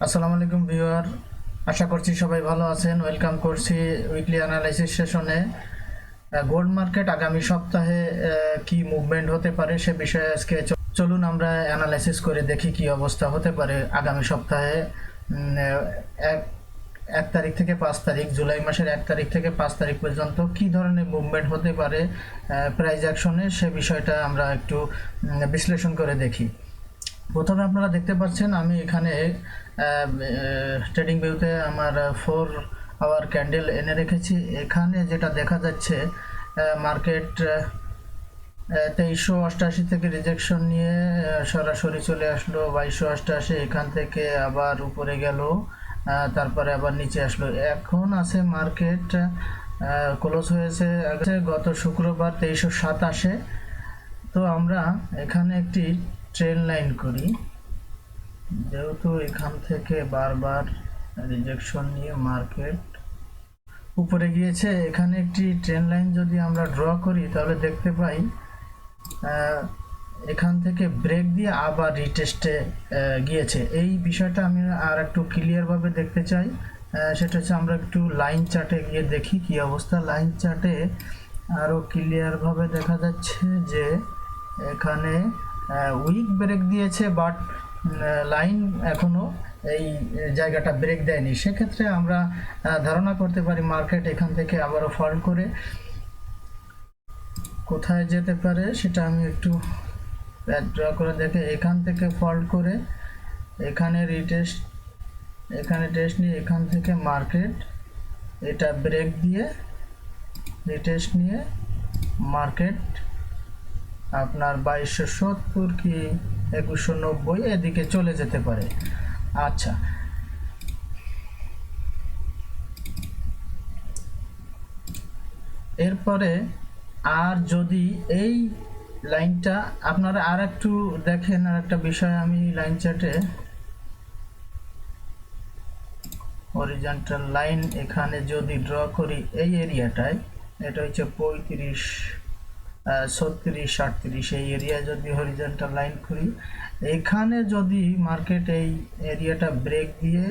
আসসালামু আলাইকুম ভিউয়ার, আশা করছি সবাই ভালো আছেন। ওয়েলকাম করছি উইকলি অ্যানালাইসিস সেশনে। গোল্ড মার্কেট আগামী সপ্তাহে কি মুভমেন্ট হতে পারে সে বিষয়ে আজকে চলুন আমরা অ্যানালাইসিস করে দেখি কি অবস্থা হতে পারে আগামী সপ্তাহে। এক এক তারিখ থেকে 5 তারিখ, জুলাই মাসের 1 তারিখ থেকে 5 তারিখ পর্যন্ত কি ধরনের মুভমেন্ট হতে পারে প্রাইস অ্যাকশনে, সে বিষয়টা আমরা একটু বিশ্লেষণ করে দেখি। প্রথমে আপনারা দেখতে পাচ্ছেন আমি এখানে ট্রেডিং ভিউতে আমার 4 আওয়ার ক্যান্ডেল এনে রেখেছি। এখানে যেটা দেখা যাচ্ছে, মার্কেট 2388 থেকে রিজেকশন নিয়ে সরাসরি চলে আসলো 2288, এখান থেকে আবার উপরে গেল, তারপরে আবার নিচে আসলো। এখন আছে মার্কেট ক্লোজ হয়েছে গত শুক্রবার 2327। তো আমরা এখানে একটি ট্রেন লাইন করি, যেহেতু এখান থেকে বারবার রিজেকশন নিয়ে মার্কেট উপরে গিয়েছে। এখানে একটি ট্রেন লাইন যদি আমরা ড্র করি তাহলে দেখতে পাই এখান থেকে ব্রেক দিয়ে আবার রিটেস্টে গিয়েছে। এই বিষয়টা আমি আর একটু ক্লিয়ারভাবে দেখতে চাই। সেটা হচ্ছে আমরা একটু লাইন চার্টে গিয়ে দেখি কি অবস্থা। লাইন চার্টে আরও ক্লিয়ারভাবে দেখা যাচ্ছে যে এখানে উইক ব্রেক দিয়েছে, বাট লাইন এখনো এই জায়গাটা ব্রেক দেয়নি। সেক্ষেত্রে আমরা ধারণা করতে পারি মার্কেট এখান থেকে আবারও ফল করে কোথায় যেতে পারে, সেটা আমি একটু ড্র করে দেখে এখান থেকে ফল্ট করে এখানে রিটেস্ট, এখানে টেস্ট নিয়ে এখান থেকে মার্কেট এটা ব্রেক দিয়ে রিটেস্ট নিয়ে মার্কেট আপনার 2270 কি 2190 এদিকে চলে যেতে পারে। আচ্ছা, এরপরে আর যদি এই লাইনটা আপনারা আর একটু দেখেন, আর একটা বিষয় আমি লাইন চার্টে হরিজন্টাল লাইন এখানে যদি ড্র করি এই এরিয়াটায়, এটা হচ্ছে 35 36 38, এই এরিয়ায় যদি হরিজন্টাল লাইন করি, এখানে যদি মার্কেট এই এরিয়াটা ব্রেক দিয়ে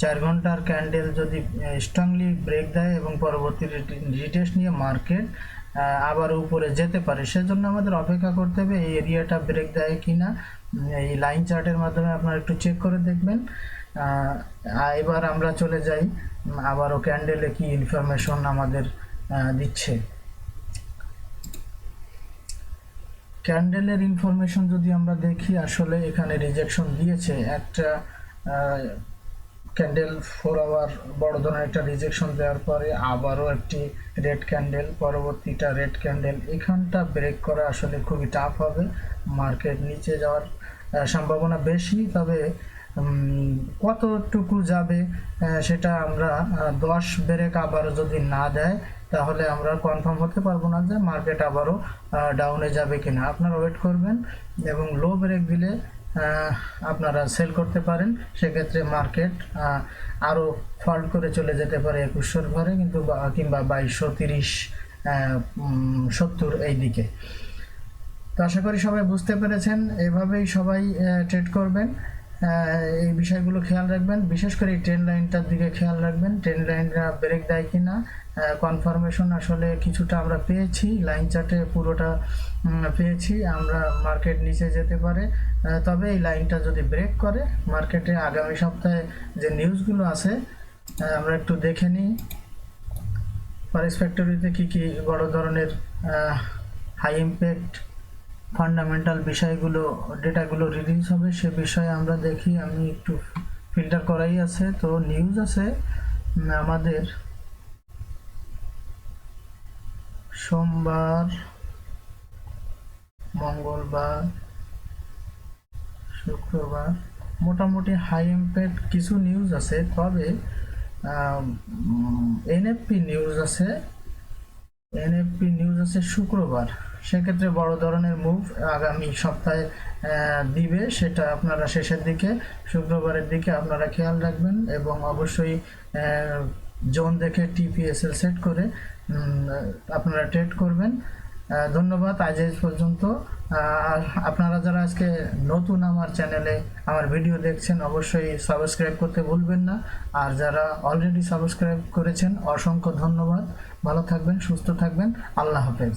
4 ঘন্টার ক্যান্ডেল যদি স্ট্রংলি ব্রেক দেয় এবং পরবর্তী রিটেস্ট নিয়ে মার্কেট আবার উপরে যেতে পারে, সেজন্য আমাদের অপেক্ষা করতে হবে এই এরিয়াটা ব্রেক দেয় কিনা। এই লাইন চার্টের মাধ্যমে আপনারা একটু চেক করে দেখবেন। এবার আমরা চলে যাই আবারও ক্যান্ডেলে কি ইনফরমেশন আমাদের দিচ্ছে। ক্যান্ডেলের ইনফরমেশন যদি আমরা দেখি, আসলে এখানে রিজেকশন দিয়েছে একটা ক্যান্ডেল 4 আওয়ার বড় ধরনের একটা রিজেকশন দেওয়ার পরে আবারও একটি রেড ক্যান্ডেল, পরবর্তীটা রেড ক্যান্ডেল। এখানটা ব্রেক করা আসলে খুবই টাফ হবে, মার্কেট নিচে যাওয়ার সম্ভাবনা বেশি। তবে কতটুকু যাবে সেটা আমরা 10 ব্রেক আবারও যদি না দেয় তাহলে আমরা কনফার্ম হতে পারবো না যে মার্কেট আবারও ডাউনে যাবে কিনা। আপনারা ওয়েট করবেন এবং লো ব্রেক দিলে আপনারা সেল করতে পারেন। সেক্ষেত্রে মার্কেট আরও ফল্ট করে চলে যেতে পারে 2100 ঘরে, কিন্তু কিংবা 2230 70 এই দিকে। তো আশা করি সবাই বুঝতে পেরেছেন, এভাবেই সবাই ট্রেড করবেন। এই বিষয়গুলো খেয়াল রাখবেন, বিশেষ করে এই ট্রেন লাইনটার দিকে খেয়াল রাখবেন, ট্রেন লাইনটা ব্রেক দেয় কিনা। কনফার্মেশন আসলে কিছুটা আমরা পেয়েছি, লাইন চার্টে পুরোটা পেয়েছি আমরা, মার্কেট নিচে যেতে পারে। তবে এই লাইনটা যদি ব্রেক করে মার্কেটে আগামী সপ্তাহে যে নিউজগুলো আছে আমরা একটু দেখে নিই। ফরেক্স ফ্যাক্টরিতে কী কী বড় ধরনের হাই ইম্প্যাক্ট ফান্ডামেন্টাল বিষয়গুলো, ডেটাগুলো রিলিজ হবে, সে বিষয়ে আমরা দেখি। আমি একটু ফিল্টার করাই আছে। তো নিউজ আছে আমাদের সোমবার, মঙ্গলবার, শুক্রবার, মোটামুটি হাই ইম্প্যাক্ট কিছু নিউজ আছে। তবে এনএফপি নিউজ আছে, এনএফপি নিউজ আছে শুক্রবার। সেক্ষেত্রে বড় ধরনের মুভ আগামী সপ্তাহে দিবে, সেটা আপনারা শেষের দিকে শুক্রবারের দিকে আপনারা খেয়াল রাখবেন এবং অবশ্যই জোন দেখে টিপিএসএল সেট করে আপনারা ট্রেড করবেন। ধন্যবাদ আজ এই পর্যন্ত। আর আপনারা যারা আজকে নতুন আমার চ্যানেলে আমার ভিডিও দেখছেন অবশ্যই সাবস্ক্রাইব করতে ভুলবেন না, আর যারা অলরেডি সাবস্ক্রাইব করেছেন অসংখ্য ধন্যবাদ। ভালো থাকবেন, সুস্থ থাকবেন, আল্লাহ হাফেজ।